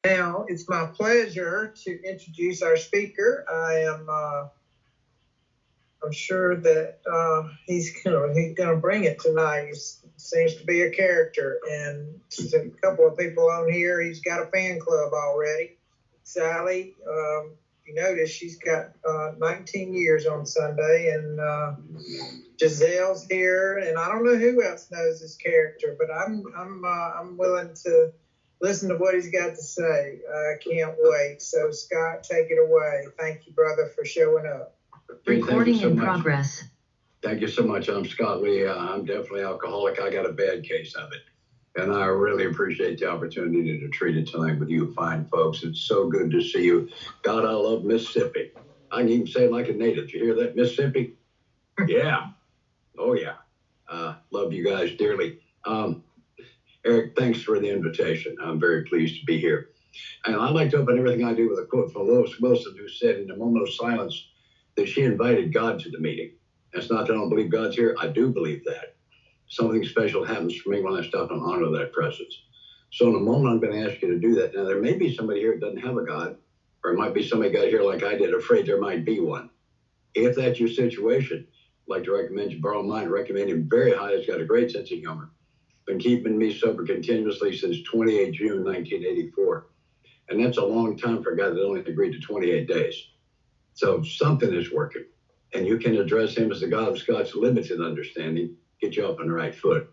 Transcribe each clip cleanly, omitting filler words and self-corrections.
Now, it's my pleasure to introduce our speaker. I'm sure that he's gonna bring it tonight. He seems to be a character, and a couple of people on here. He's got a fan club already. Sally, you notice she's got 19 years on Sunday, and Giselle's here, and I don't know who else knows this character, but I'm willing to listen to what he's got to say. I can't wait. So Scott, take it away. Thank you, brother, for showing up. Recording in progress. Thank you so much. I'm Scott Lee. I'm definitely alcoholic. I got a bad case of it. And I really appreciate the opportunity to treat it tonight with you fine folks. It's so good to see you. God, I love Mississippi. I can even say it like a native. You hear that, Mississippi? Yeah. Oh, yeah. Love you guys dearly. Eric, thanks for the invitation. I'm very pleased to be here. And I'd like to open everything I do with a quote from Lois Wilson, who said in a moment of silence that she invited God to the meeting. That's not that I don't believe God's here. I do believe that. Something special happens for me when I stop and honor that presence. So in a moment, I'm going to ask you to do that. Now, there may be somebody here that doesn't have a God, or it might be somebody got here like I did, afraid there might be one. If that's your situation, I'd like to recommend you borrow mine. Recommend him very high. He's got a great sense of humor. Been keeping me sober continuously since 28 June 1984. And that's a long time for a guy that only agreed to 28 days. So something is working. And you can address him as the God of Scott's limited understanding, get you up on the right foot.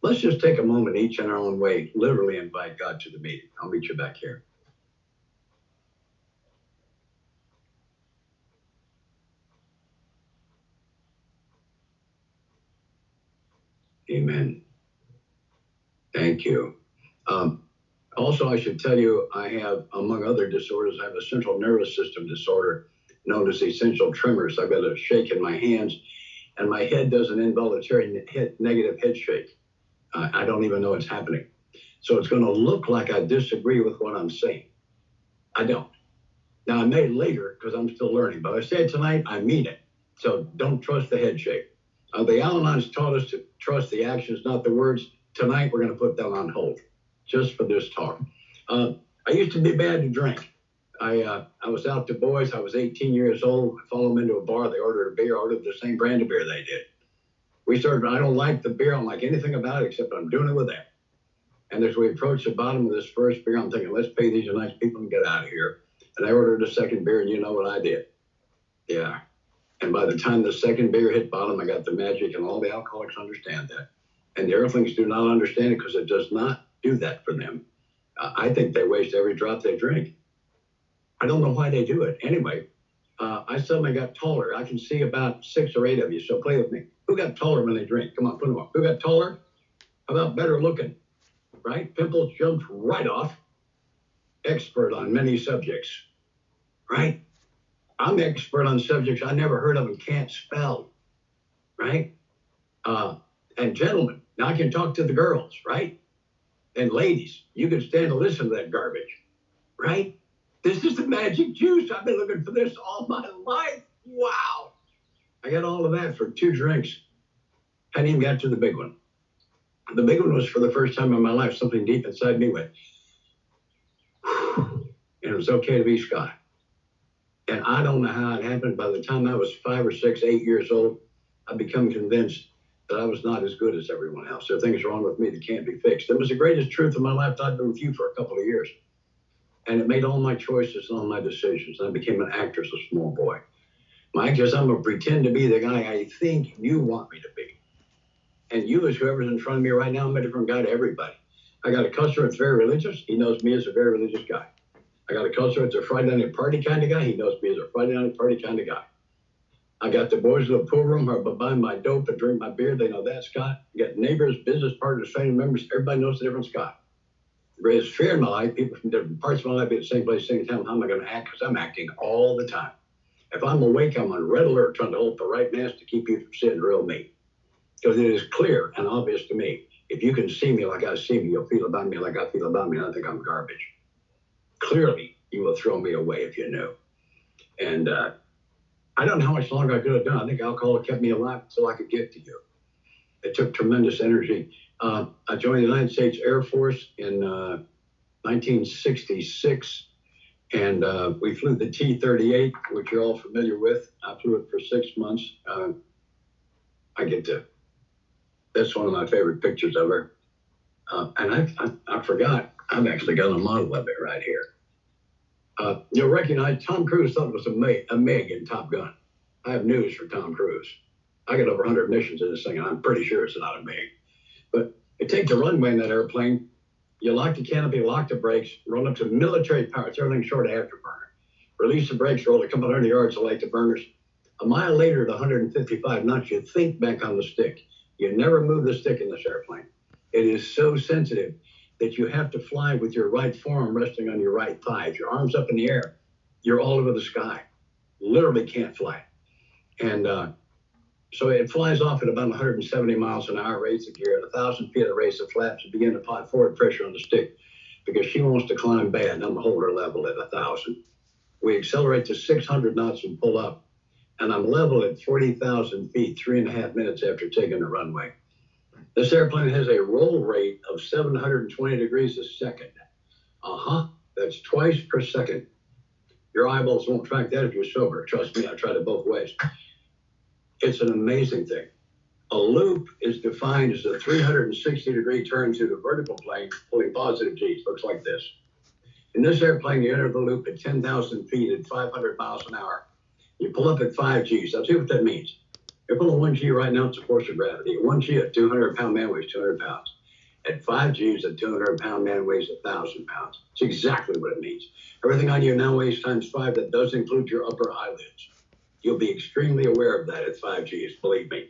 Let's just take a moment each in our own way, literally invite God to the meeting. I'll meet you back here. Amen. Thank you. Also, I should tell you, I have, among other disorders, I have a central nervous system disorder known as essential tremors. I've got a shake in my hands, and my head does an involuntary negative head shake. I don't even know it's happening. So it's going to look like I disagree with what I'm saying. I don't. Now, I may later because I'm still learning, but I say it tonight, I mean it. So don't trust the head shake. The Al-Anons taught us to trust the actions, not the words. Tonight, we're going to put that on hold just for this talk. I used to be bad to drink. I was out to boys. I was 18 years old. I followed them into a bar. They ordered a beer. I ordered the same brand of beer they did. We started, I don't like the beer. I don't like anything about it except I'm doing it with them. And as we approached the bottom of this first beer, I'm thinking, let's pay these nice people and get out of here. And I ordered a second beer, and you know what I did? Yeah. And by the time the second beer hit bottom, I got the magic, and all the alcoholics understand that. And the earthlings do not understand it because it does not do that for them. I think they waste every drop they drink. I don't know why they do it. Anyway, I suddenly got taller. I can see about 6 or 8 of you, so play with me. Who got taller when they drink? Come on, put them up. Who got taller? How about better looking? Right? Pimples jumped right off. Expert on many subjects. Right? I'm expert on subjects I never heard of and can't spell. Right? And gentlemen, now I can talk to the girls, right? And ladies, you can stand to listen to that garbage, right? This is the magic juice. I've been looking for this all my life. Wow. I got all of that for 2 drinks. Hadn't even got to the big one. The big one was for the first time in my life, something deep inside me went, and it was okay to be Scott. And I don't know how it happened. By the time I was 5 or 6, 8 years old, I'd become convinced that I was not as good as everyone else. There are things wrong with me that can't be fixed. It was the greatest truth of my life. I'd been with you for a couple of years. And it made all my choices and all my decisions. And I became an actor as a small boy. Mike says, I'm going to pretend to be the guy I think you want me to be. And you, as whoever's in front of me right now, I'm a different guy to everybody. I got a customer that's very religious. He knows me as a very religious guy. I got a customer that's a Friday night party kind of guy. He knows me as a Friday night party kind of guy. I got the boys in the pool room who are buying my dope and drink my beer. They know that Scott. I got neighbors, business partners, family members. Everybody knows the different Scott. The greatest fear in my life, people from different parts of my life be at the same place, same time. How am I going to act? Because I'm acting all the time. If I'm awake, I'm on red alert trying to hold the right mask to keep you from seeing the real me. Because it is clear and obvious to me. If you can see me like I see me, you'll feel about me like I feel about me, and I think I'm garbage. Clearly, you will throw me away if you knew. And I don't know how much longer I could have done. I think alcohol kept me alive until I could get to you. It took tremendous energy. I joined the United States Air Force in 1966. And we flew the T-38, which you're all familiar with. I flew it for 6 months. That's one of my favorite pictures of her. And I forgot, I've actually got a model of it right here. You'll recognize Tom Cruise thought it was a MiG in Top Gun. I have news for Tom Cruise. I got over 100 missions in this thing, and I'm pretty sure it's not a MiG. But you take the runway in that airplane, you lock the canopy, lock the brakes, run up to military power. It's everything short of afterburner. Release the brakes, roll a couple hundred yards to light the burners. A mile later at 155 knots, you think back on the stick. You never move the stick in this airplane. It is so sensitive that you have to fly with your right forearm resting on your right thigh. If your arm's up in the air, you're all over the sky. Literally can't fly. And so it flies off at about 170 miles an hour, raise the gear. At 1,000 feet of raise the flaps and begin to apply forward pressure on the stick because she wants to climb bad, and I'm a holder level at 1,000. We accelerate to 600 knots and pull up, and I'm level at 40,000 feet, 3.5 minutes after taking the runway. This airplane has a roll rate of 720 degrees a second. That's twice per second. Your eyeballs won't track that if you're sober. Trust me, I tried it both ways. It's an amazing thing. A loop is defined as a 360-degree turn through the vertical plane, pulling positive G's. Looks like this. In this airplane, you enter the loop at 10,000 feet at 500 miles an hour. You pull up at 5 G's. I'll tell you what that means. You're pulling 1 G right now, it's a force of gravity. 1 G at 200-pound man weighs 200 pounds. At 5 G's, a 200-pound man weighs 1,000 pounds. It's exactly what it means. Everything on you now weighs times 5. That does include your upper eyelids. You'll be extremely aware of that at 5 G's, believe me.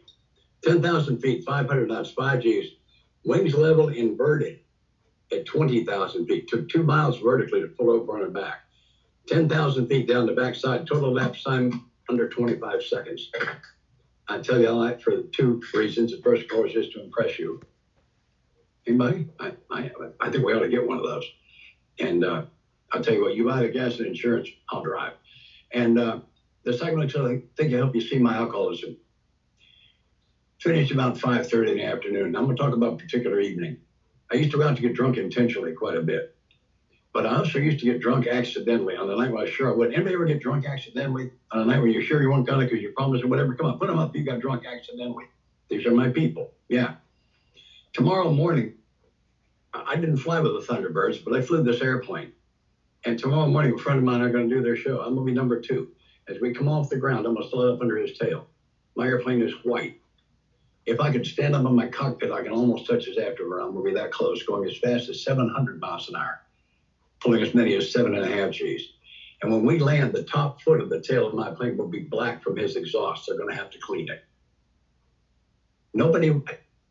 10,000 feet, 500 knots, 5 G's. Wings level inverted at 20,000 feet. Took 2 miles vertically to pull over on her back. 10,000 feet down the backside, total lapse time under 25 seconds. I tell you all that for 2 reasons. The first, of course, is to impress you. Anybody? I think we ought to get one of those. And I'll tell you what, you buy the gas and insurance, I'll drive. And the second one, I think, will help you see my alcoholism. Finished about 5:30 in the afternoon. I'm going to talk about a particular evening. I used to go out to get drunk intentionally quite a bit. But I also used to get drunk accidentally on the night when I was sure I would. Anybody ever get drunk accidentally on a night when you're sure you weren't gonna because you promised or whatever? Come on, put them up. You got drunk accidentally. These are my people. Yeah. Tomorrow morning, I didn't fly with the Thunderbirds, but I flew this airplane. And tomorrow morning, a friend of mine are going to do their show. I'm going to be number 2. As we come off the ground, I'm going to slide up under his tail. My airplane is white. If I could stand up in my cockpit, I can almost touch his afterburner. I'm going to be that close, going as fast as 700 miles an hour, pulling as many as 7.5 G's. And when we land, the top foot of the tail of my plane will be black from his exhaust. They're going to have to clean it.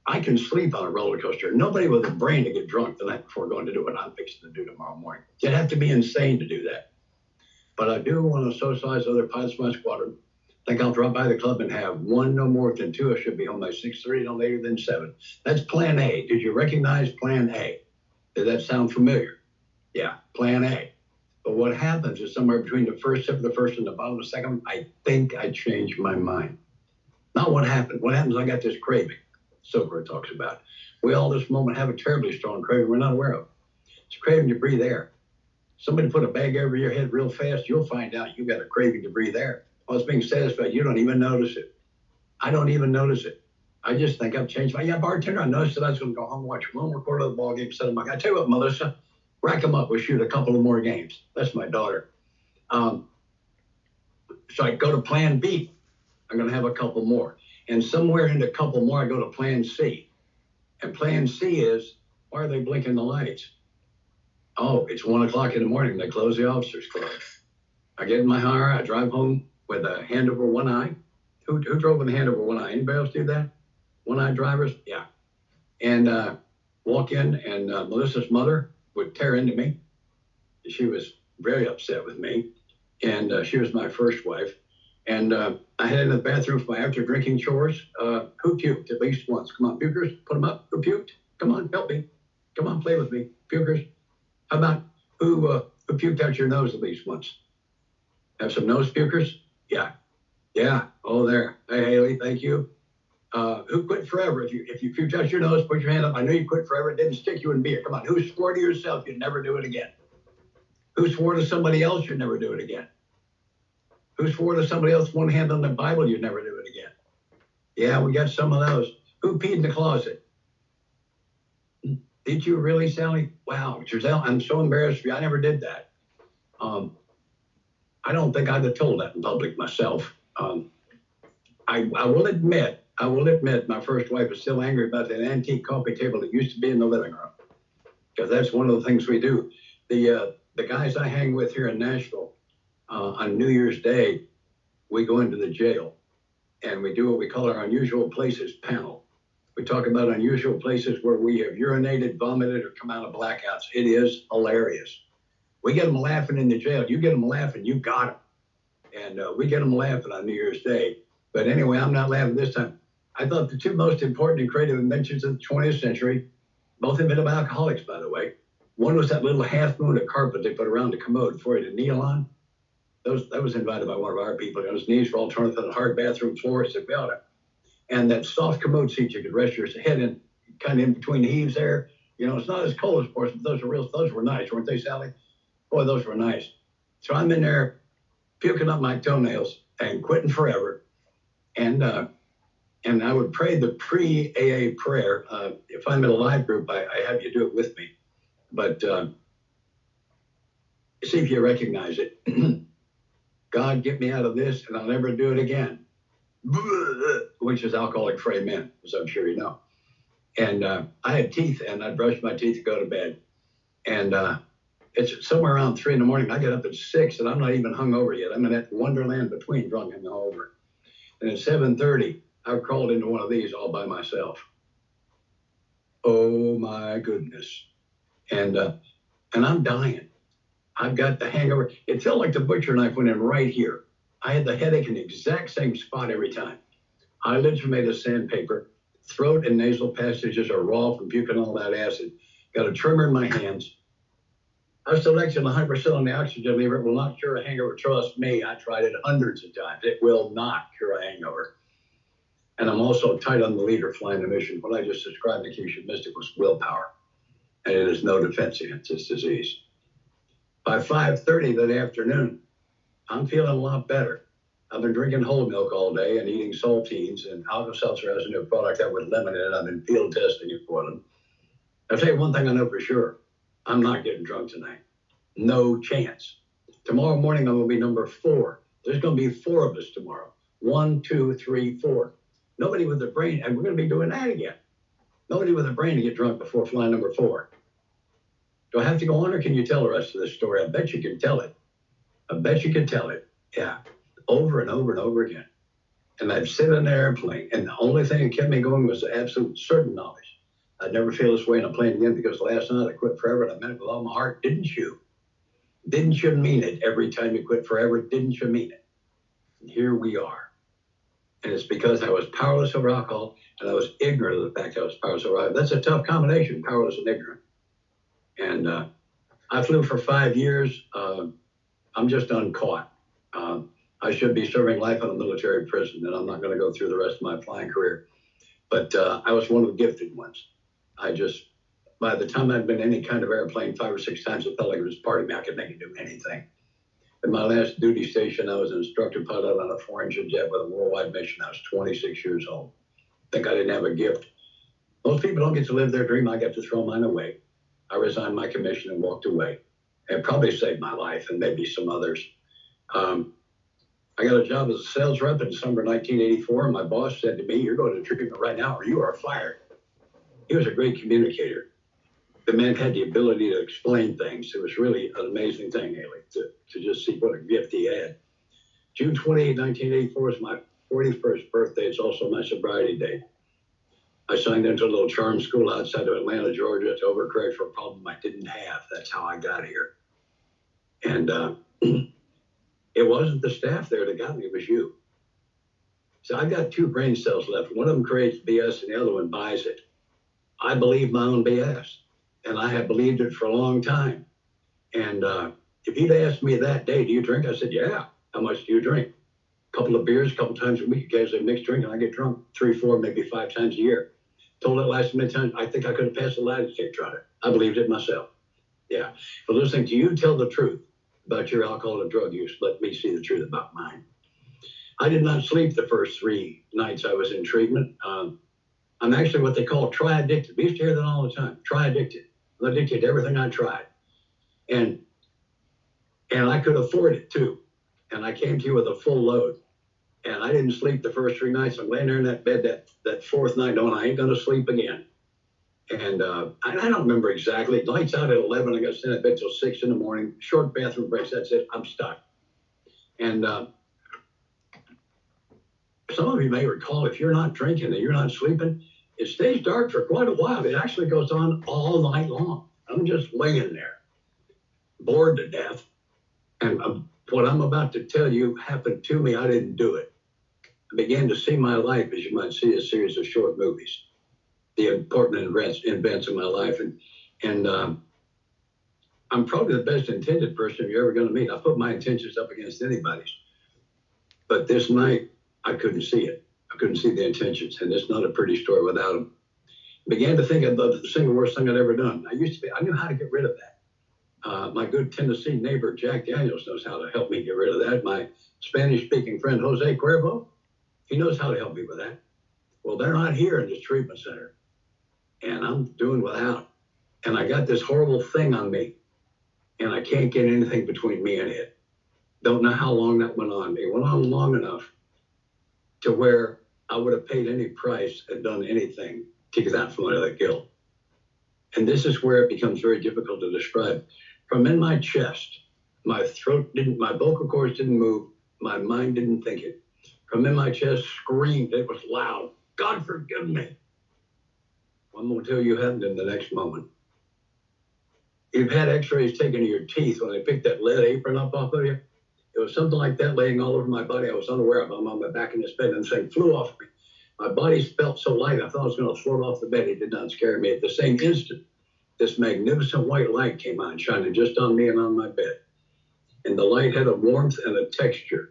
I can sleep on a roller coaster. Nobody with a brain to get drunk the night before going to do what I'm fixing to do tomorrow morning. You'd have to be insane to do that. But I do want to socialize other pilots of my squadron. I think I'll drop by the club and have 1, no more than 2. I should be home by 6:30, no later than 7. That's plan A. Did you recognize plan A? Did that sound familiar? Yeah, plan A. But what happens is somewhere between the first sip of the first and the bottom of the second, I think I changed my mind. Not what happened. What happens, I got this craving. Silver talks about. We all this moment have a terribly strong craving we're not aware of. It's a craving to breathe air. Somebody put a bag over your head real fast, you'll find out you got a craving to breathe air. While it's being satisfied, you don't even notice it. I don't even notice it. I just think I've changed my, bartender, I noticed that I was going to go home and watch one more quarter of the ball game, set them up. I tell you what, Melissa, rack them up, we'll shoot a couple of more games. That's my daughter. So I go to plan B. I'm going to have a couple more. And somewhere in the couple more, I go to plan C. And plan C is, why are they blinking the lights? Oh, it's 1 o'clock in the morning. They close the officers' club. I get in my car. I drive home with a hand over one eye. Who drove with a hand over one eye? Anybody else do that? One-eye drivers? Yeah. And walk in, and Melissa's mother would tear into me. She was very upset with me. And she was my first wife. And I headed into the bathroom for my after-drinking chores. Who puked at least once? Come on, pukers, put them up. Who puked? Come on, help me. Come on, play with me. Pukers. How about who puked out your nose at least once? Have some nose pukers? Yeah. Yeah. Oh, there. Hey, Haley, thank you. Who quit forever? If you touch your nose, put your hand up. I know you quit forever. It didn't stick you in beer. Come on. Who swore to yourself you'd never do it again? Who swore to somebody else you'd never do it again? Who swore to somebody else one hand on the Bible you'd never do it again? Yeah, we got some of those. Who peed in the closet? Did you really, Sally? Wow, Giselle, I'm so embarrassed for you. I never did that. I don't think I'd have told that in public myself. I will admit, my first wife is still angry about that antique coffee table that used to be in the living room, because that's one of the things we do. The guys I hang with here in Nashville, on New Year's Day, we go into the jail and we do what we call our unusual places panel. We talk about unusual places where we have urinated, vomited, or come out of blackouts. It is hilarious. We get them laughing in the jail. You get them laughing, you got them. And we get them laughing on New Year's Day. But anyway, I'm not laughing this time. I thought the two most important and creative inventions of the 20th century, both invented by alcoholics, by the way. One was that little half moon of carpet they put around the commode for you to kneel on. That was invented by one of our people. His knees were all turned to the hard bathroom floor. Said, well, and that soft commode seat you could rest your head in, kind of in between heaves there. You know, it's not as cold, of course, but those were nice, weren't they, Sally? Boy, those were nice. So I'm in there puking up my toenails and quitting forever. And I would pray the pre-AA prayer. If I'm in a live group, I have you do it with me. But see if you recognize it. God, get me out of this, and I'll never do it again. Which is alcoholic for amen, as I'm sure you know. And I had teeth, and I'd brush my teeth to go to bed. And it's somewhere around 3 in the morning. I get up at 6, and I'm not even hungover yet. I'm in that wonderland between drunk and hungover. And at 7:30, I crawled into one of these all by myself. Oh my goodness. And I'm dying. I've got the hangover. It felt like the butcher knife went in right here. I had the headache in the exact same spot every time. Eyelids were made of sandpaper. Throat and nasal passages are raw from puking all that acid. Got a tremor in my hands. I was selecting 100% on the oxygen lever. It will not cure a hangover. Trust me, I tried it hundreds of times. It will not cure a hangover. And I'm also tight on the leader flying the mission. What I just described to Keisha Mystic was willpower. And it is no defense against this disease. By 5:30 that afternoon, I'm feeling a lot better. I've been drinking whole milk all day and eating saltines, and Alka-Seltzer has a new product out with lemon in it. I've been field testing it for them. I'll tell you one thing I know for sure. I'm not getting drunk tonight. No chance. Tomorrow morning, I'm going to be number 4. There's going to be 4 of us tomorrow. 1, 2, 3, 4. Nobody with a brain, and we're going to be doing that again. Nobody with a brain to get drunk before flying number 4. Do I have to go on, or can you tell the rest of this story? I bet you can tell it. I bet you can tell it. Yeah. Over and over and over again. And I'd sit in an airplane, and the only thing that kept me going was the absolute certain knowledge. I'd never feel this way in a plane again, because last night I quit forever, and I meant it with all my heart. Didn't you? Didn't you mean it every time you quit forever? Didn't you mean it? And here we are. And it's because I was powerless over alcohol, and I was ignorant of the fact I was powerless over alcohol. That's a tough combination, powerless and ignorant. And I flew for 5 years. I'm just uncaught. I should be serving life in a military prison, and I'm not going to go through the rest of my flying career. But I was one of the gifted ones. By the time I'd been in any kind of airplane 5 or 6 times, it felt like it was part of me. I could make it do anything. In my last duty station, I was an instructor pilot on a 4-engine jet with a worldwide mission. I was 26 years old. I think I didn't have a gift. Most people don't get to live their dream. I got to throw mine away. I resigned my commission and walked away. It probably saved my life and maybe some others. I got a job as a sales rep in December 1984, and my boss said to me, "You're going to treatment right now or you are fired." He was a great communicator. The man had the ability to explain things. It was really an amazing thing, Haley, to just see what a gift he had. June 28, 1984 is my 41st birthday. It's also my sobriety day. I signed into a little charm school outside of Atlanta, Georgia, to overcorrect for a problem I didn't have. That's how I got here. And it wasn't the staff there that got me, it was you. So I've got 2 brain cells left. One of them creates BS and the other one buys it. I believe my own BS, and I have believed it for a long time. And if you'd asked me that day, "Do you drink?" I said, "Yeah." "How much do you drink?" couple of beers, a couple times a week, occasionally mixed drink, and I get drunk 3, 4, maybe 5 times a year. Told it last many times, I think I could have passed the lie detector on it. I believed it myself. Yeah. But listening to you tell the truth about your alcohol and drug use, let me see the truth about mine. I did not sleep the first 3 nights I was in treatment. I'm actually what they call tri-addicted. We used to hear that all the time. Tri-addicted. I'm addicted to everything I tried. And I could afford it too. And I came to you with a full load. And I didn't sleep the first 3 nights. I'm laying there in that bed that 4th night knowing I ain't going to sleep again. And I don't remember exactly. Lights out at 11. I got to stay in that bed till 6 in the morning. Short bathroom breaks. That's it. I'm stuck. And some of you may recall, if you're not drinking and you're not sleeping, it stays dark for quite a while. It actually goes on all night long. I'm just laying there, bored to death. And what I'm about to tell you happened to me. I didn't do it. I began to see my life, as you might see, a series of short movies, the important events of my life. And I'm probably the best intended person you're ever going to meet. I put my intentions up against anybody's. But this night, I couldn't see it. I couldn't see the intentions. And it's not a pretty story without them. I began to think of the single worst thing I'd ever done. I knew how to get rid of that. My good Tennessee neighbor, Jack Daniels, knows how to help me get rid of that. My Spanish-speaking friend, Jose Cuervo, he knows how to help me with that. Well, they're not here in this treatment center. And I'm doing without. And I got this horrible thing on me. And I can't get anything between me and it. Don't know how long that went on. It went on long enough to where I would have paid any price and done anything to get out from under that guilt. And this is where it becomes very difficult to describe. From in my chest, my throat didn't, my vocal cords didn't move, my mind didn't think it. From in my chest screamed, it was loud, God forgive me. I'm going to tell you what happened in the next moment. You've had x-rays taken of your teeth when they picked that lead apron up off of you. It was something like that laying all over my body. I was unaware of it. I'm on my back in this bed and the thing flew off me. My body felt so light, I thought I was going to float off the bed. It did not scare me. At the same instant, this magnificent white light came on, shining just on me and on my bed. And the light had a warmth and a texture.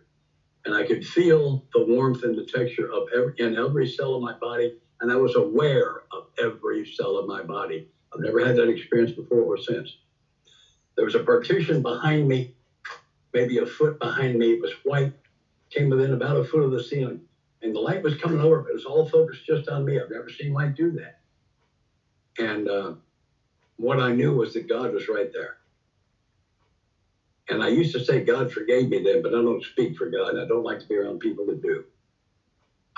And I could feel the warmth and the texture of every cell of my body. And I was aware of every cell of my body. I've never had that experience before or since. There was a partition behind me, maybe a foot behind me. It was white, came within about a foot of the ceiling. And the light was coming over, but it was all focused just on me. I've never seen light do that. And what I knew was that God was right there. And I used to say God forgave me then, but I don't speak for God. I don't like to be around people that do.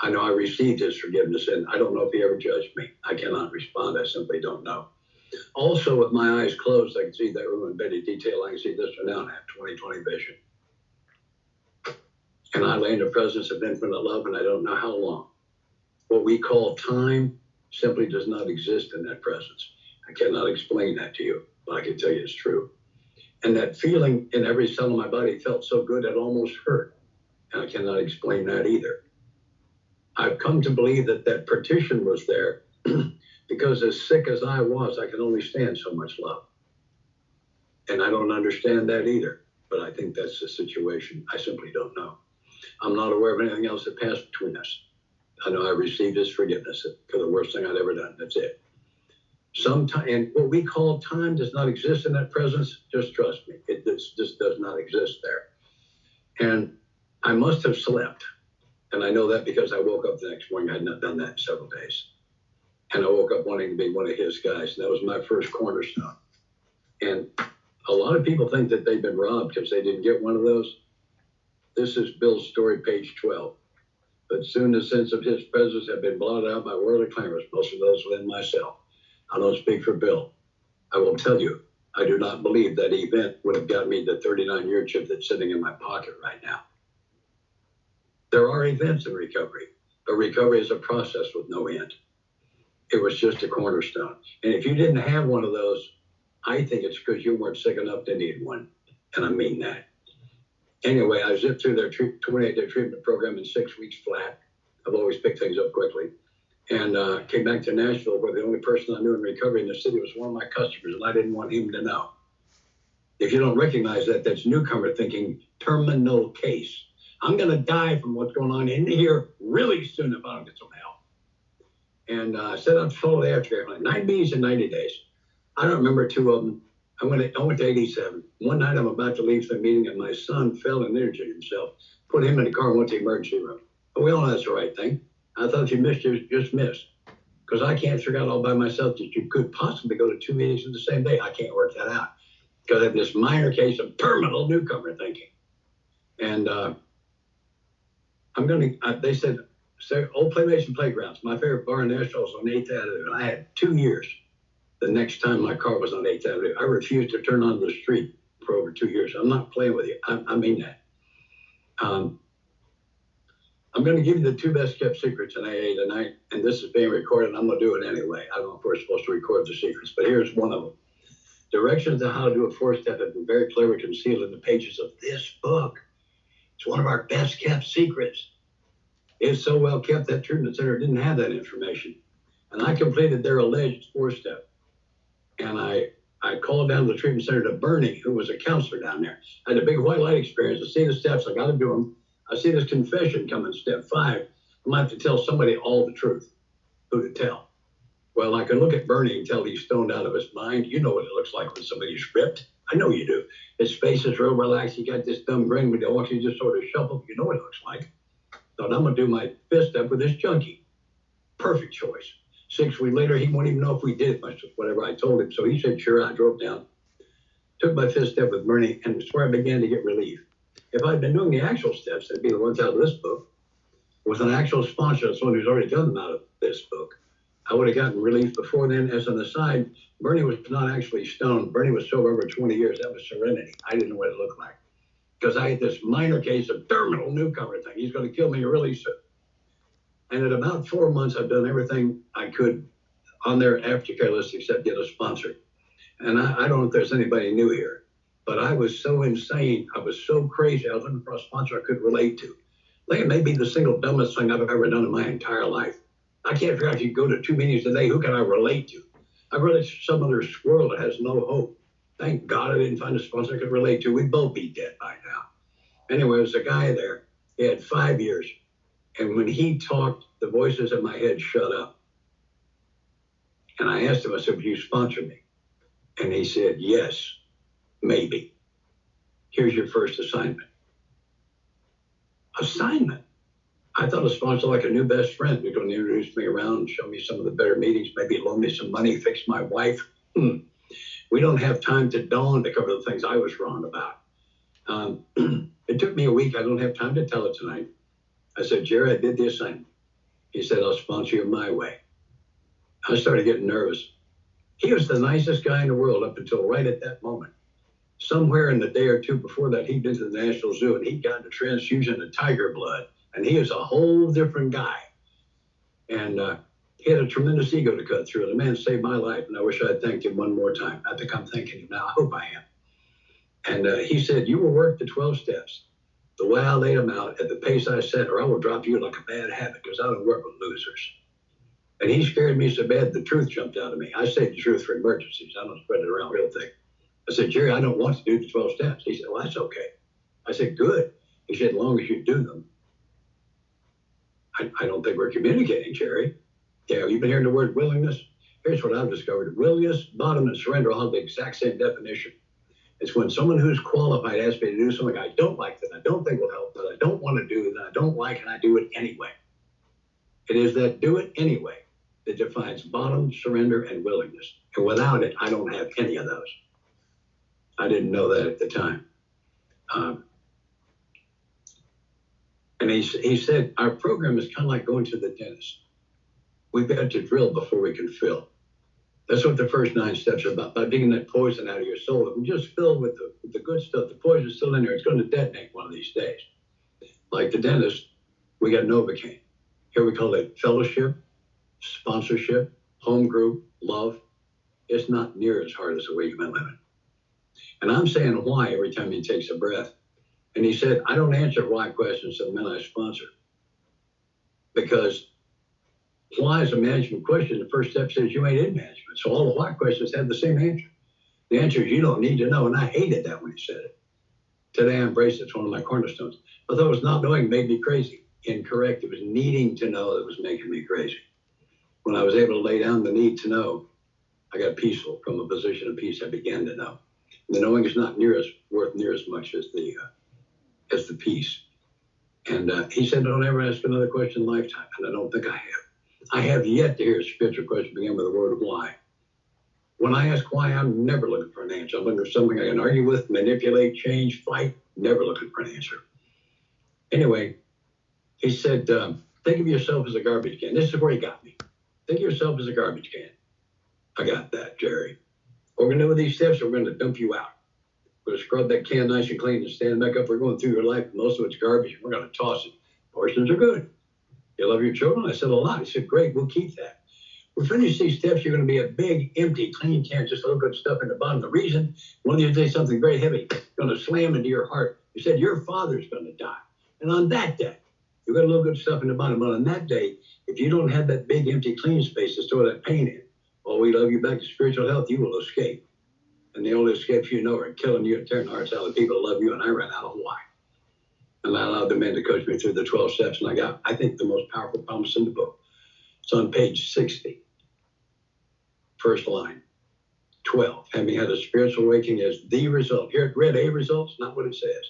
I know I received his forgiveness, and I don't know if he ever judged me. I cannot respond. I simply don't know. Also, with my eyes closed, I can see that room in very detail. I can see this one now and I have 20/20 vision. And I lay in the presence of infinite love, and I don't know how long. What we call time simply does not exist in that presence. I cannot explain that to you, but I can tell you it's true. And that feeling in every cell of my body felt so good it almost hurt. And I cannot explain that either. I've come to believe that that partition was there because as sick as I was, I could only stand so much love. And I don't understand that either, but I think that's the situation. I simply don't know. I'm not aware of anything else that passed between us. I know I received his forgiveness for the worst thing I'd ever done. That's it. Sometime, and what we call time does not exist in that presence. Just trust me. It just does not exist there. And I must have slept. And I know that because I woke up the next morning. I had not done that in several days. And I woke up wanting to be one of his guys. And that was my first cornerstone. And a lot of people think that they've been robbed because they didn't get one of those. This is Bill's story, page 12. But soon the sense of his presence had been blotted out by worldly clamors, most of those within myself. I don't speak for Bill. I will tell you, I do not believe that event would have got me the 39-year chip that's sitting in my pocket right now. There are events in recovery, but recovery is a process with no end. It was just a cornerstone. And if you didn't have one of those, I think it's because you weren't sick enough to need one. And I mean that. Anyway, I zipped through their 28-day treatment program in 6 weeks flat. I've always picked things up quickly. And came back to Nashville, where the only person I knew in recovery in the city was one of my customers, and I didn't want him to know. If you don't recognize that, that's newcomer thinking, terminal case. I'm going to die from what's going on in here really soon if I don't get some help. And set up to follow the aftercare plan. 9 meetings in 90 days. I don't remember 2 of them. I went to 87. One night I'm about to leave the meeting and my son fell and injured himself. Put him in the car and went to the emergency room. But we all know that's the right thing. I thought if you missed, you just missed. Because I can't figure out all by myself that you could possibly go to 2 meetings in the same day. I can't work that out. Because I have this minor case of terminal newcomer thinking. And they said, Old Playmation Playgrounds, my favorite bar in Nashville was on 8th Avenue. And I had 2 years the next time my car was on 8th Avenue. I refused to turn onto the street for over 2 years. I'm not playing with you. I mean that. I'm going to give you the 2 best kept secrets in AA tonight. And this is being recorded. And I'm going to do it anyway. I don't know if we're supposed to record the secrets, but here's one of them. Directions on how to do a 4-step have been very cleverly concealed in the pages of this book. It's one of our best kept secrets. It's so well kept that treatment center didn't have that information. And I completed their alleged 4-step. And I called down to the treatment center to Bernie, who was a counselor down there. I had a big white light experience. I see the steps. I got to do them. I see this confession coming, step 5. I might have to tell somebody all the truth. Who to tell? Well, I can look at Bernie and tell he's stoned out of his mind. You know what it looks like when somebody's ripped. I know you do. His face is real relaxed. He got this dumb grin when he walks. He just sort of shuffles. You know what it looks like. So I'm going to do my 5th step with this junkie. Perfect choice. 6 weeks later, he won't even know if we did it, whatever I told him. So he said, sure. I drove down, took my 5th step with Bernie, and it's where I began to get relief. If I'd been doing the actual steps, that'd be the ones out of this book, with an actual sponsor, someone who's already done them out of this book, I would have gotten relief before then. As an aside, Bernie was not actually stoned. Bernie was sober over 20 years. That was serenity. I didn't know what it looked like. Because I had this minor case of terminal newcomer thing. He's going to kill me really soon. And at about 4 months, I've done everything I could on their aftercare list except get a sponsor. And I don't know if there's anybody new here, but I was so insane. I was so crazy. I was looking for a sponsor I could relate to. I think it may be the single dumbest thing I've ever done in my entire life. I can't figure out if you go to 2 meetings a day, who can I relate to? I relate to some other squirrel that has no hope. Thank God I didn't find a sponsor I could relate to. We'd both be dead by now. Anyway, there was a guy there. He had 5 years. And when he talked, the voices in my head shut up. And I asked him, I said, will you sponsor me? And he said, yes, maybe. Here's your first assignment. Assignment? I thought a sponsor like a new best friend was going to introduce me around, show me some of the better meetings, maybe loan me some money, fix my wife. We don't have time to dawn to cover the things I was wrong about. It took me a week. I don't have time to tell it tonight. I said, Jerry, I did the assignment. He said, I'll sponsor you my way. I started getting nervous. He was the nicest guy in the world up until right at that moment. Somewhere in the day or 2 before that, he'd been to the National Zoo and he'd gotten a transfusion of tiger blood. And he was a whole different guy. And he had a tremendous ego to cut through. The man saved my life, and I wish I'd thanked him one more time. I think I'm thanking him now. I hope I am. And he said, you will work the 12 steps the way I laid them out at the pace I set, or I will drop you like a bad habit because I don't work with losers. And he scared me so bad, the truth jumped out of me. I say the truth for emergencies. I don't spread it around real thick. I said, Jerry, I don't want to do the 12 steps. He said, well, that's okay. I said, good. He said, as long as you do them. I don't think we're communicating, Jerry. Yeah, you've been hearing the word willingness? Here's what I've discovered. Willingness, bottom, and surrender all have the exact same definition. It's when someone who's qualified asks me to do something I don't like, that I don't think will help, that I don't want to do, that I don't like, and I do it anyway. It is that do it anyway that defines bottom, surrender, and willingness. And without it, I don't have any of those. I didn't know that at the time. And he said, our program is kind of like going to the dentist. We've got to drill before we can fill. That's what the first 9 steps are about, by digging that poison out of your soul. If we just fill with the good stuff, the poison's still in there. It's going to detonate one of these days. Like the dentist, we got Novocaine. Here we call it fellowship, sponsorship, home group, love. It's not near as hard as the way you've been living. And I'm saying why every time he takes a breath. And he said, I don't answer why questions to the men I sponsor. Because why is a management question? The first step says you ain't in management. So all the why questions have the same answer. The answer is you don't need to know. And I hated that when he said it. Today I embrace it. It's one of my cornerstones. I thought it was not knowing made me crazy. Incorrect. It was needing to know that was making me crazy. When I was able to lay down the need to know, I got peaceful. From a position of peace, I began to know. The knowing is not worth near as much as the peace. And he said, don't ever ask another question in a lifetime. And I don't think I have. I have yet to hear a spiritual question begin with the word why. When I ask why, I'm never looking for an answer. I'm looking for something I can argue with, manipulate, change, fight, never looking for an answer. Anyway, he said, think of yourself as a garbage can. This is where he got me. Think of yourself as a garbage can. I got that, Jerry. What we're going to do with these steps, we're going to dump you out. We're going to scrub that can nice and clean and stand back up. We're going through your life. Most of it's garbage. We're going to toss it. Portions are good. You love your children? I said a lot. He said, great, we'll keep that. We finish these steps, you're going to be a big, empty, clean can, just a little good stuff in the bottom. The reason, one of you say something very heavy, going to slam into your heart. You said, your father's going to die. And on that day, you've got a little good stuff in the bottom. But on that day, if you don't have that big, empty, clean space to store that pain in, oh, we love you back to spiritual health, you will escape. And the only escapes you know are killing you and tearing the hearts out of the people that love you. And I ran out of why. And I allowed the man to coach me through the 12 steps. And I got, I think, the most powerful promise in the book. It's on page 60. First line, 12. Having had a spiritual awakening is the result. Here at read A results, not what it says.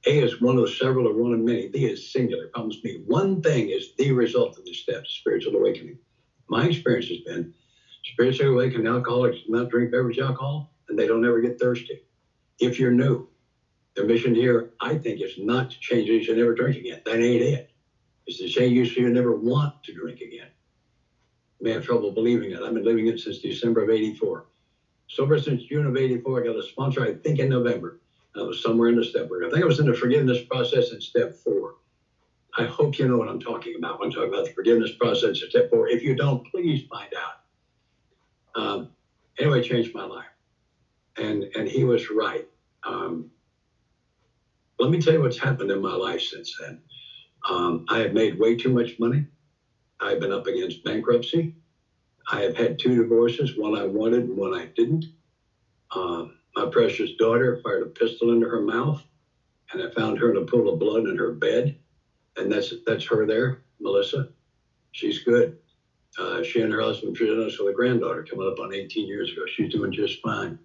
A is one of the several or one of many. The is singular. Promise me one thing is the result of the steps, spiritual awakening. My experience has been spiritually awakened alcoholics do not drink beverage alcohol, and they don't ever get thirsty. If you're new, the mission here, I think, is not to change you should never drink again. That ain't it. It's to change you so you never want to drink again. You may have trouble believing it. I've been living it since December of 84. Sober since June of 84. I got a sponsor, I think, in November. I was somewhere in the step work. I think I was in the forgiveness process in step 4. I hope you know what I'm talking about when I'm talking about the forgiveness process in step 4. If you don't, please find out. Anyway, it changed my life. And he was right. Let me tell you what's happened in my life since then. I have made way too much money. I've been up against bankruptcy. I have had 2 divorces, one I wanted and one I didn't. My precious daughter fired a pistol into her mouth, and I found her in a pool of blood in her bed. And that's her there, Melissa. She's good. She and her husband treated us with a granddaughter coming up on 18 years ago. She's doing just fine.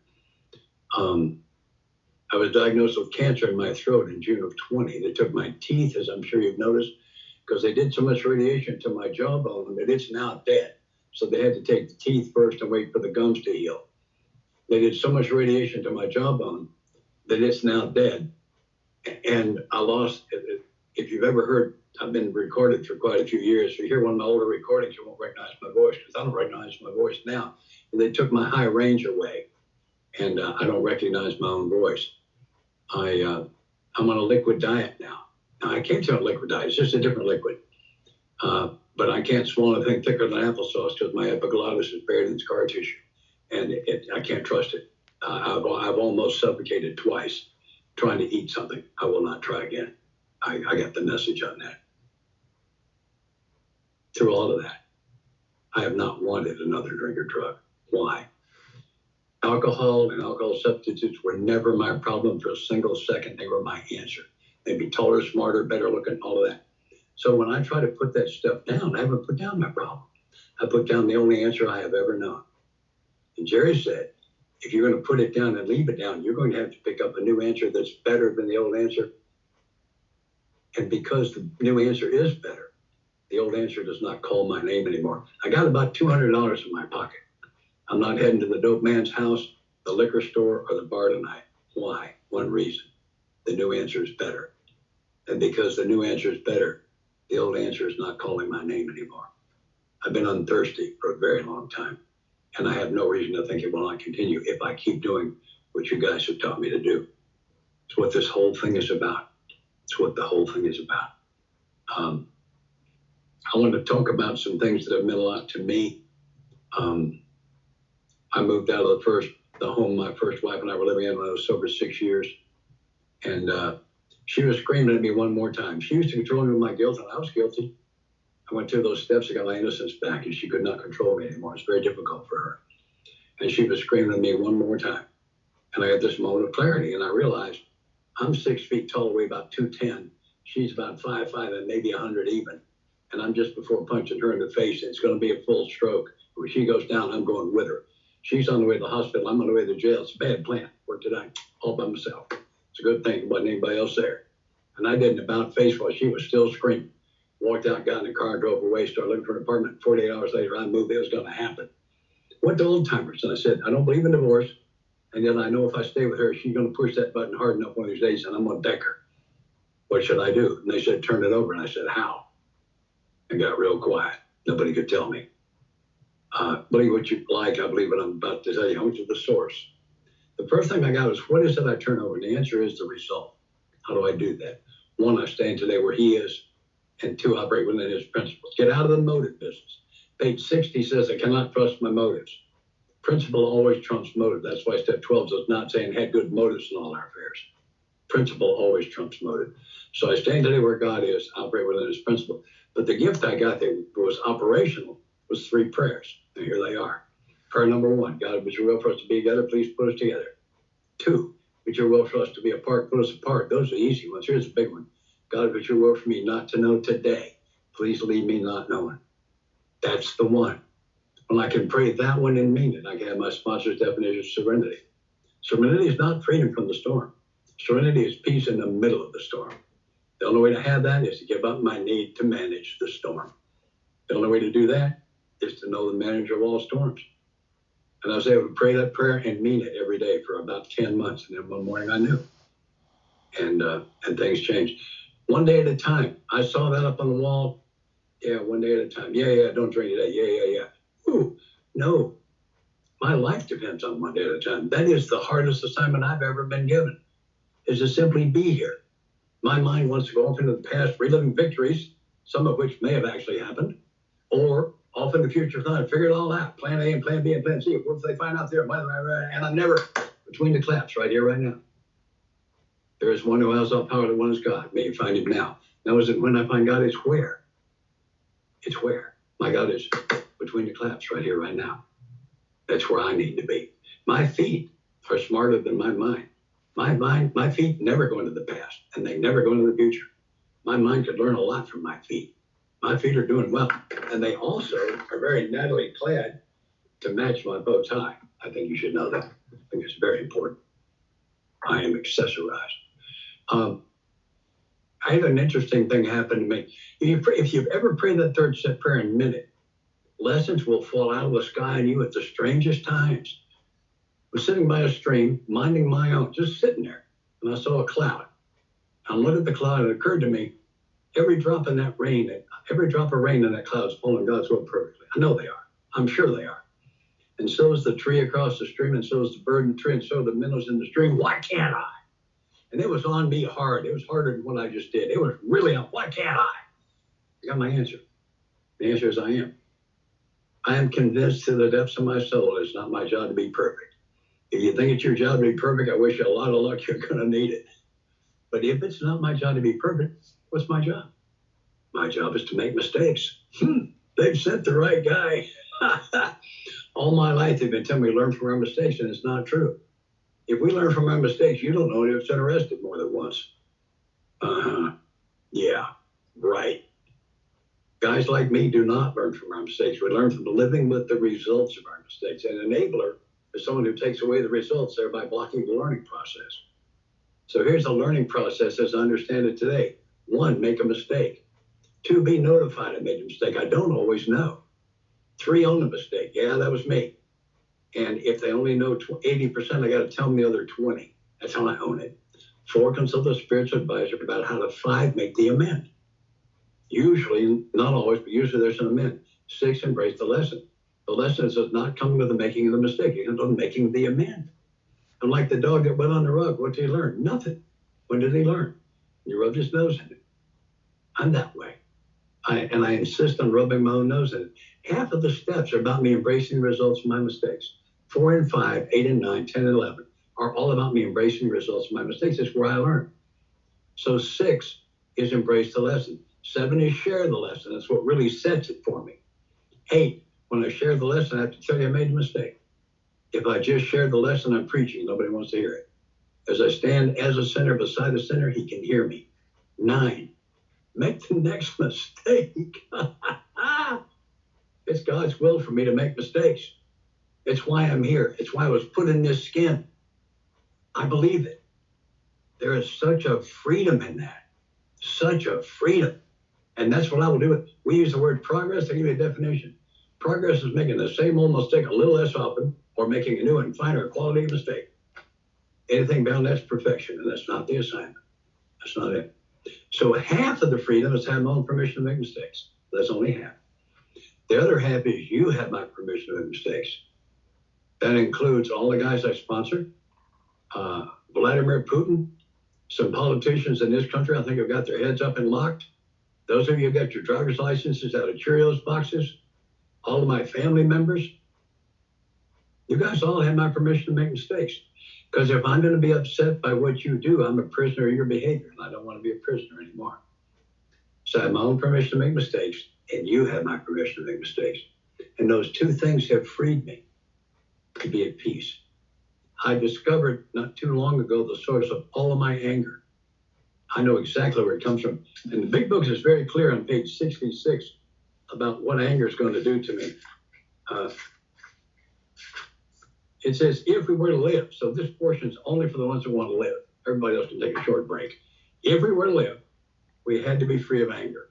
I was diagnosed with cancer in my throat in June of 20. They took my teeth, as I'm sure you've noticed, because they did so much radiation to my jawbone that it's now dead. So they had to take the teeth first and wait for the gums to heal. They did so much radiation to my jawbone that it's now dead. And I lost, if you've ever heard, I've been recorded for quite a few years. If you hear one of my older recordings, you won't recognize my voice because I don't recognize my voice now. And they took my high range away, and I don't recognize my own voice. I'm on a liquid diet now. Now, I can't tell a liquid diet. It's just a different liquid. But I can't swallow anything thicker than applesauce because my epiglottis is buried in scar tissue, and I can't trust it. I've almost suffocated twice trying to eat something. I will not try again. I got the message on that. Through all of that, I have not wanted another drink or drug. Why? Alcohol and alcohol substitutes were never my problem for a single second. They were my answer. They'd be taller, smarter, better looking, all of that. So when I try to put that stuff down, I haven't put down my problem. I put down the only answer I have ever known. And Jerry said, if you're going to put it down and leave it down, you're going to have to pick up a new answer that's better than the old answer. And because the new answer is better, the old answer does not call my name anymore. I got about $200 in my pocket. I'm not heading to the dope man's house, the liquor store, or the bar tonight. Why? One reason. The new answer is better. And because the new answer is better, the old answer is not calling my name anymore. I've been unthirsty for a very long time, and I have no reason to think it will not continue if I keep doing what you guys have taught me to do. It's what this whole thing is about. It's what the whole thing is about. I want to talk about some things that have meant a lot to me. I moved out of the home my first wife and I were living in when I was sober 6 years. And she was screaming at me one more time. She used to control me with my guilt, and I was guilty. I went through those steps and got my innocence back, and she could not control me anymore. It's very difficult for her. And she was screaming at me one more time. And I had this moment of clarity, and I realized I'm 6 feet tall, weigh about 210. She's about 5'5" and maybe 100 even. And I'm just before punching her in the face. And it's going to be a full stroke. When she goes down, I'm going with her. She's on the way to the hospital. I'm on the way to jail. It's a bad plan. Worked it out all by myself. It's a good thing there wasn't anybody else there. And I did an about face while she was still screaming. Walked out, got in the car, drove away, started looking for an apartment. 48 hours later, I moved. It was going to happen. Went to Old Timers, and I said, I don't believe in divorce. And yet I know if I stay with her, she's going to push that button hard enough one of these days, and I'm going to deck her. What should I do? And they said, turn it over. And I said, how? And got real quiet. Nobody could tell me. Believe what you like. I believe what I'm about to tell you. I went to the source. The first thing I got was, what is it I turn over? And the answer is the result. How do I do that? One, I stand today where he is. And two, operate within his principles. Get out of the motive business. Page 60 says, I cannot trust my motives. Principle always trumps motive. That's why step 12 is not saying had good motives in all our affairs. Principle always trumps motive. So I stand today where God is, operate within his principle. But the gift I got that was operational was 3 prayers. And here they are. Prayer number 1, God, if it's your will for us to be together, please put us together. 2, if it's your will for us to be apart, put us apart. Those are the easy ones. Here's the big one. God, if it's your will for me not to know today, please leave me not knowing. That's the one. When I can pray that one and mean it, I can have my sponsor's definition of serenity. Serenity is not freedom from the storm. Serenity is peace in the middle of the storm. The only way to have that is to give up my need to manage the storm. The only way to do that is to know the manager of all storms. And I was able to pray that prayer and mean it every day for about 10 months. And then one morning I knew. And things changed. One day at a time. I saw that up on the wall. Yeah, one day at a time. Yeah, don't drink today. Yeah. Ooh, no. My life depends on one day at a time. That is the hardest assignment I've ever been given, is to simply be here. My mind wants to go off into the past, reliving victories, some of which may have actually happened, or off in the future, trying to figure it all out. Plan A and plan B and plan C. What if they find out there? And I'm never between the claps right here, right now. There is one who has all power, the one is God. May you find him now. Now, is it when I find God? It's where? It's where? My God is between the claps right here, right now. That's where I need to be. My feet are smarter than my mind. My feet never go into the past, and they never go into the future. My mind could learn a lot from my feet. My feet are doing well, and they also are very nattily clad to match my bow tie. I think you should know that. I think it's very important. I am accessorized. I had an interesting thing happen to me. If you've ever prayed that third step prayer in a minute, lessons will fall out of the sky on you at the strangest times. I was sitting by a stream, minding my own, just sitting there, and I saw a cloud. I looked at the cloud, and it occurred to me, every drop of rain in that cloud is following God's will perfectly. I know they are. I'm sure they are. And so is the tree across the stream, and so is the bird in the tree, and so are the minnows in the stream. Why can't I? And it was on me hard. It was harder than what I just did. It was really on, why can't I? I got my answer. The answer is I am. I am convinced to the depths of my soul it's not my job to be perfect. If you think it's your job to be perfect, I wish you a lot of luck. You're going to need it. But if it's not my job to be perfect, what's my job? My job is to make mistakes. They've sent the right guy. All my life, they've been telling me to learn from our mistakes, and it's not true. If we learn from our mistakes, you don't know if it's been arrested more than once. Yeah, right. Guys like me do not learn from our mistakes. We learn from living with the results of our mistakes. An enabler is someone who takes away the results, thereby blocking the learning process. So here's the learning process as I understand it today. 1, make a mistake. 2, be notified I made a mistake. I don't always know. 3, own the mistake. Yeah, that was me. And if they only know 80%, I got to tell them the other 20. That's how I own it. 4, consult a spiritual advisor about how to 5, make the amend. Usually, not always, but usually there's an amend. 6, embrace the lesson. The lesson is not coming to the making of the mistake. It comes to the making of the amend. And like the dog that went on the rug, what did he learn? Nothing. When did he learn? He rubbed his nose in it. I'm that way. I insist on rubbing my own nose in it. Half of the steps are about me embracing the results of my mistakes. 4 and 5, 8 and 9, 10 and 11 are all about me embracing the results of my mistakes. It's where I learn. So 6 is embrace the lesson. 7 is share the lesson. That's what really sets it for me. 8, when I share the lesson, I have to tell you I made a mistake. If I just shared the lesson, I'm preaching. Nobody wants to hear it. As I stand as a sinner beside a sinner, he can hear me. 9, make the next mistake. It's God's will for me to make mistakes. It's why I'm here. It's why I was put in this skin. I believe it. There is such a freedom in that. Such a freedom. And that's what I will do. We use the word progress. I'll give you a definition. Progress is making the same old mistake a little less often, or making a new and finer quality mistake. Anything beyond that's perfection, and that's not the assignment. That's not it. So half of the freedom is having my own permission to make mistakes. That's only half. The other half is you have my permission to make mistakes. That includes all the guys I sponsor, Vladimir Putin, some politicians in this country I think have got their heads up and locked. Those of you who got your driver's licenses out of Cheerios boxes, all of my family members, you guys all have my permission to make mistakes. Because if I'm going to be upset by what you do, I'm a prisoner of your behavior, and I don't want to be a prisoner anymore. So I have my own permission to make mistakes, and you have my permission to make mistakes. And those two things have freed me to be at peace. I discovered not too long ago the source of all of my anger. I know exactly where it comes from. And the big book is very clear on page 66 about what anger is going to do to me. It says, if we were to live, so this portion is only for the ones who want to live. Everybody else can take a short break. If we were to live, we had to be free of anger.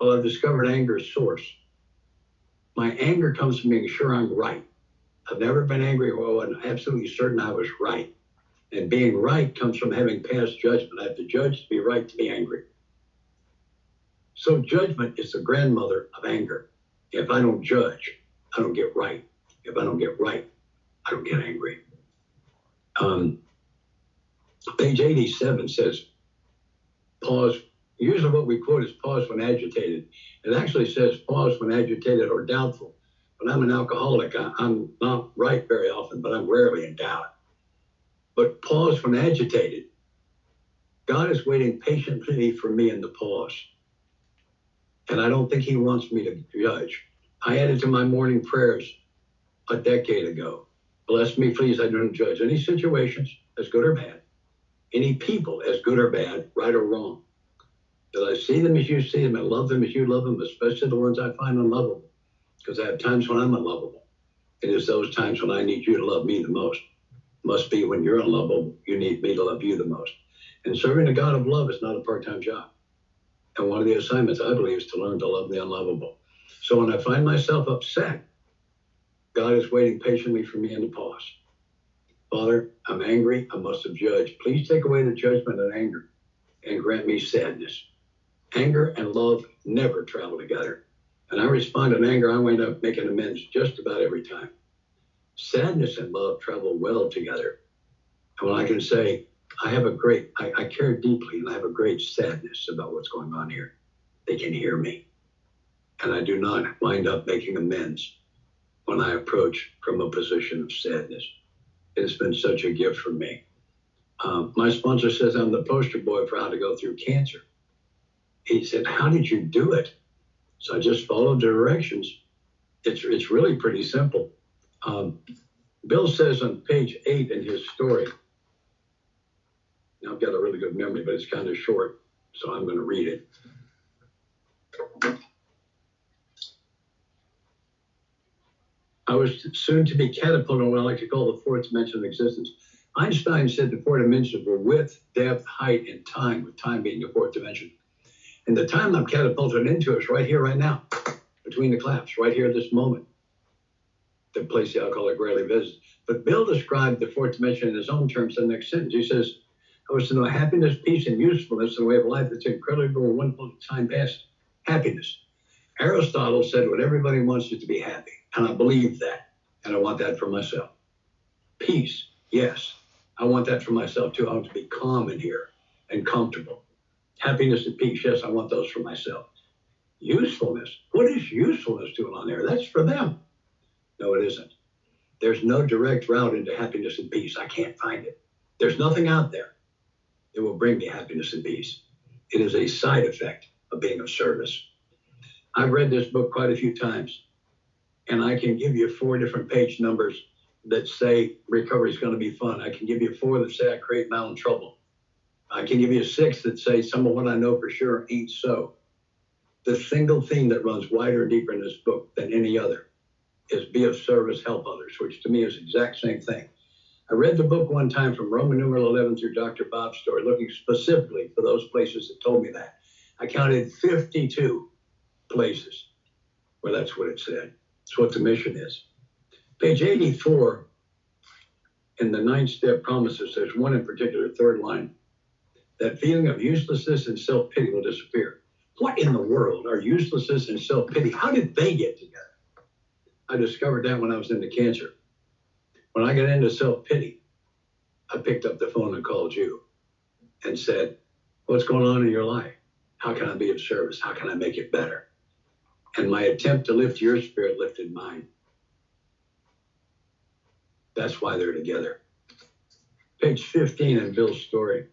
Well, I've discovered anger's source. My anger comes from being sure I'm right. I've never been angry when I'm absolutely certain I was right. And being right comes from having passed judgment. I have to judge to be right to be angry. So judgment is the grandmother of anger. If I don't judge, I don't get right. If I don't get right, I don't get angry. Page 87 says, pause. Usually what we quote is pause when agitated. It actually says pause when agitated or doubtful. When I'm an alcoholic, I'm not right very often, but I'm rarely in doubt. But pause when agitated. God is waiting patiently for me in the pause. And I don't think he wants me to judge. I added to my morning prayers a decade ago. Bless me, please, I don't judge any situations, as good or bad. Any people, as good or bad, right or wrong. That I see them as you see them and love them as you love them, especially the ones I find unlovable. Because I have times when I'm unlovable. It is those times when I need you to love me the most. Must be when you're unlovable, you need me to love you the most. And serving the God of love is not a part-time job. And one of the assignments, I believe, is to learn to love the unlovable. So when I find myself upset, God is waiting patiently for me in the pause. Father, I'm angry. I must have judged. Please take away the judgment and anger and grant me sadness. Anger and love never travel together. And I respond in anger, I wind up making amends just about every time. Sadness and love travel well together. And when I can say, I care deeply and I have a great sadness about what's going on here, they can hear me. And I do not wind up making amends when I approach from a position of sadness. It's been such a gift for me. My sponsor says I'm the poster boy for how to go through cancer. He said, how did you do it? So I just followed the directions. It's really pretty simple. Bill says on page 8 in his story, now I've got a really good memory, but it's kind of short, so I'm going to read it. I was soon to be catapulted in what I like to call the fourth dimension of existence. Einstein said the four dimensions were width, depth, height, and time, with time being the fourth dimension. And the time I'm catapulted into is right here, right now, between the claps, right here at this moment. The place the alcoholic rarely visits. But Bill described the fourth dimension in his own terms in the next sentence. He says, I was to know happiness, peace, and usefulness in a way of life that's incredible and wonderful time past. Happiness. Aristotle said what everybody wants is to be happy. And I believe that. And I want that for myself. Peace. Yes. I want that for myself too. I want to be calm in here and comfortable. Happiness and peace. Yes, I want those for myself. Usefulness. What is usefulness doing on there? That's for them. No, it isn't. There's no direct route into happiness and peace. I can't find it. There's nothing out there that will bring me happiness and peace. It is a side effect of being of service. I've read this book quite a few times, and I can give you 4 different page numbers that say recovery is going to be fun. I can give you 4 that say I create my own trouble. I can give you 6 that say some of what I know for sure ain't so. The single theme that runs wider and deeper in this book than any other is be of service, help others, which to me is the exact same thing. I read the book one time from Roman numeral 11 through Dr. Bob's story, looking specifically for those places that told me that. I counted 52 places where that's what it said. It's what the mission is. Page 84 in the 9th step promises, there's one in particular, 3rd line, that feeling of uselessness and self-pity will disappear. What in the world are uselessness and self-pity? How did they get together? I discovered that when I was into cancer. When I got into self-pity, I picked up the phone and called you and said, what's going on in your life? How can I be of service? How can I make it better? And my attempt to lift your spirit lifted mine. That's why they're together. Page 15 in Bill's story.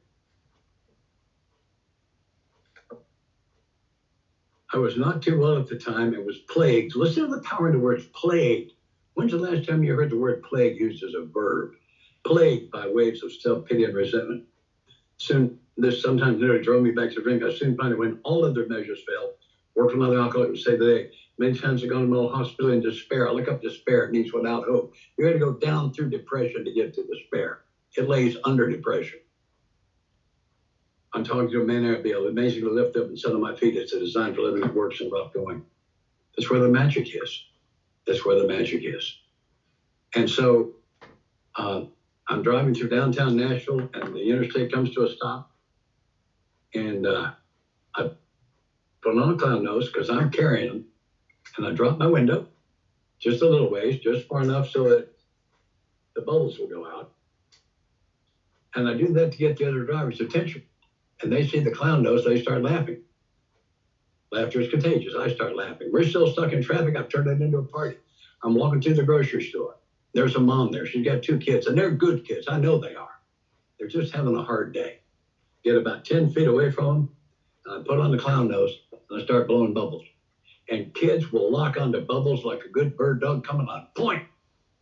I was not too well at the time and was plagued. Listen to the power in the words plagued. When's the last time you heard the word plague used as a verb? Plagued by waves of self-pity and resentment. Soon, this sometimes nearly drove me back to drink. I soon found it when all other measures failed. Worked with another alcoholic would say today, many times I've gone to the mental hospital in despair. I look up despair. It means without hope. You had to go down through depression to get to despair. It lays under depression. I'm talking to a man there, I'd be amazing to lift up and sit on my feet. It's a design for living that works and rough going. That's where the magic is. That's where the magic is. And so I'm driving through downtown Nashville and the interstate comes to a stop. And I put on a clown nose because I'm carrying them. And I drop my window just a little ways, just far enough so that the bubbles will go out. And I do that to get the other driver's attention. And they see the clown nose, they start laughing. Laughter is contagious. I start laughing. We're still stuck in traffic. I've turned it into a party. I'm walking through the grocery store. There's a mom there. She's got 2 kids, and they're good kids. I know they are. They're just having a hard day. Get about 10 feet away from them, and I put on the clown nose, and I start blowing bubbles. And kids will lock onto bubbles like a good bird dog coming on point.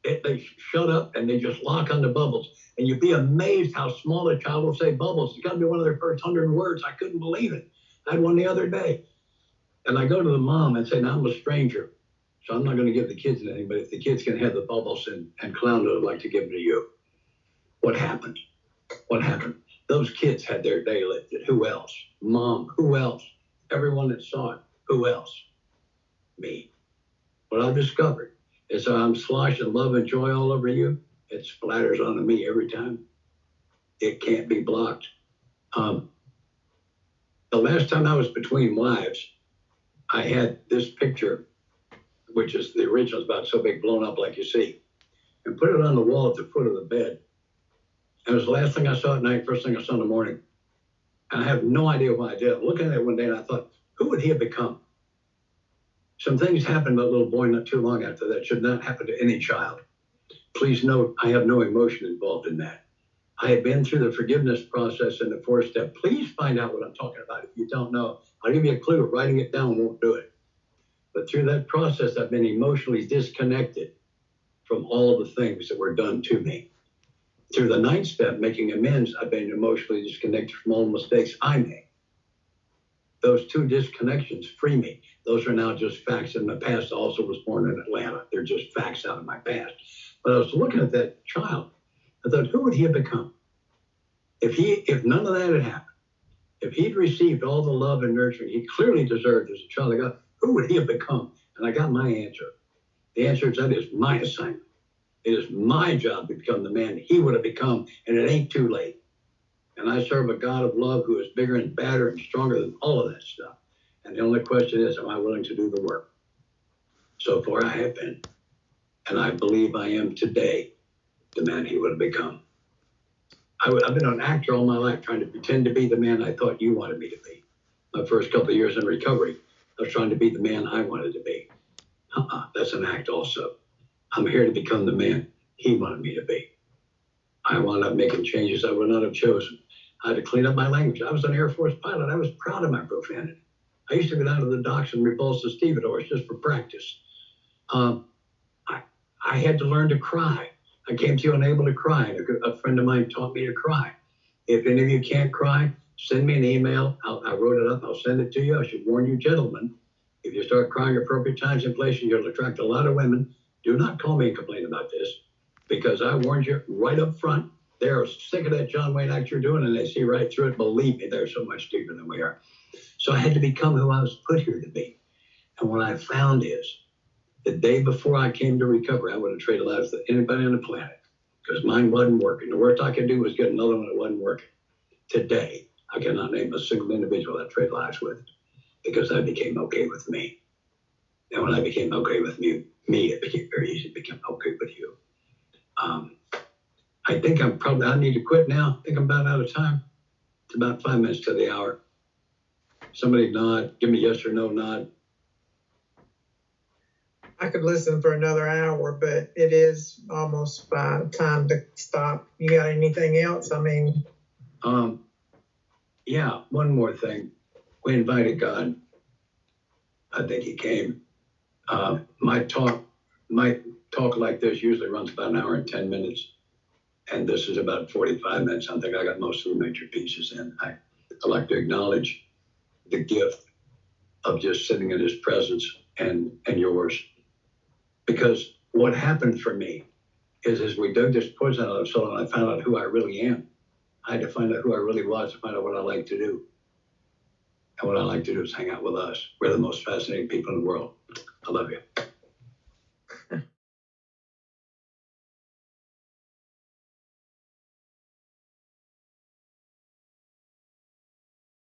They shut up, and they just lock onto bubbles. And you'd be amazed how small a child will say bubbles. It's got to be one of their first 100 words. I couldn't believe it. I had one the other day. And I go to the mom and say, now I'm a stranger, so I'm not going to give the kids anything, but if the kids can have the bubbles and clown nose, I'd like to give them to you. What happened? What happened? Those kids had their day lifted. Who else? Mom. Who else? Everyone that saw it. Who else? Me. What I've discovered is I'm sloshing love and joy all over you. It splatters onto me every time. It can't be blocked. The last time I was between wives, I had this picture, which is the original, it's about so big, blown up like you see, and put it on the wall at the foot of the bed. And it was the last thing I saw at night, first thing I saw in the morning. And I have no idea why I did it. I'm looking at it one day and I thought, who would he have become? Some things happened to a little boy not too long after that. Should not happen to any child. Please note, I have no emotion involved in that. I have been through the forgiveness process in the 4th step. Please find out what I'm talking about. If you don't know, I'll give you a clue. Writing it down won't do it. But through that process, I've been emotionally disconnected from all of the things that were done to me. Through the 9th step, making amends, I've been emotionally disconnected from all the mistakes I made. Those 2 disconnections free me. Those are now just facts in my past. I also was born in Atlanta. They're just facts out of my past. But I was looking at that child. I thought, who would he have become? If none of that had happened, if he'd received all the love and nurturing he clearly deserved as a child of God, who would he have become? And I got my answer. The answer is that is my assignment. It is my job to become the man he would have become, and it ain't too late. And I serve a God of love who is bigger and badder and stronger than all of that stuff. And the only question is, am I willing to do the work? So far, I have been. And I believe I am today the man he would have become. I've been an actor all my life trying to pretend to be the man I thought you wanted me to be. My first couple of years in recovery, I was trying to be the man I wanted to be. That's an act also. I'm here to become the man he wanted me to be. I wound up making changes I would not have chosen. I had to clean up my language. I was an Air Force pilot. I was proud of my profanity. I used to go down to the docks and repulse the stevedores just for practice. I had to learn to cry. I came to you unable to cry. And a friend of mine taught me to cry. If any of you can't cry, send me an email. I wrote it up. I'll send it to you. I should warn you, gentlemen, if you start crying at appropriate times and places, you'll attract a lot of women. Do not call me and complain about this, because I warned you right up front. They're sick of that John Wayne act you're doing, and they see right through it. Believe me, they're so much deeper than we are. So I had to become who I was put here to be. And what I found is, the day before I came to recovery, I would have traded lives with anybody on the planet, because mine wasn't working. The worst I could do was get another one that wasn't working. Today, I cannot name a single individual I trade lives with, because I became okay with me. And when I became okay with me, it became very easy to become okay with you. I think I need to quit now. I think I'm about out of time. It's about 5 minutes to the hour. Somebody nod, give me yes or no nod. I could listen for another hour, but it is almost time to stop. You got anything else? I mean, yeah, one more thing. We invited God. I think he came. My talk like this usually runs about an hour and 10 minutes. And this is about 45 minutes. I think I got most of the major pieces in. I like to acknowledge the gift of just sitting in his presence and yours. Because what happened for me is, as we dug this poison out of the soul and I found out who I really am, I had to find out who I really was to find out what I like to do. And what I like to do is hang out with us. We're the most fascinating people in the world. I love you.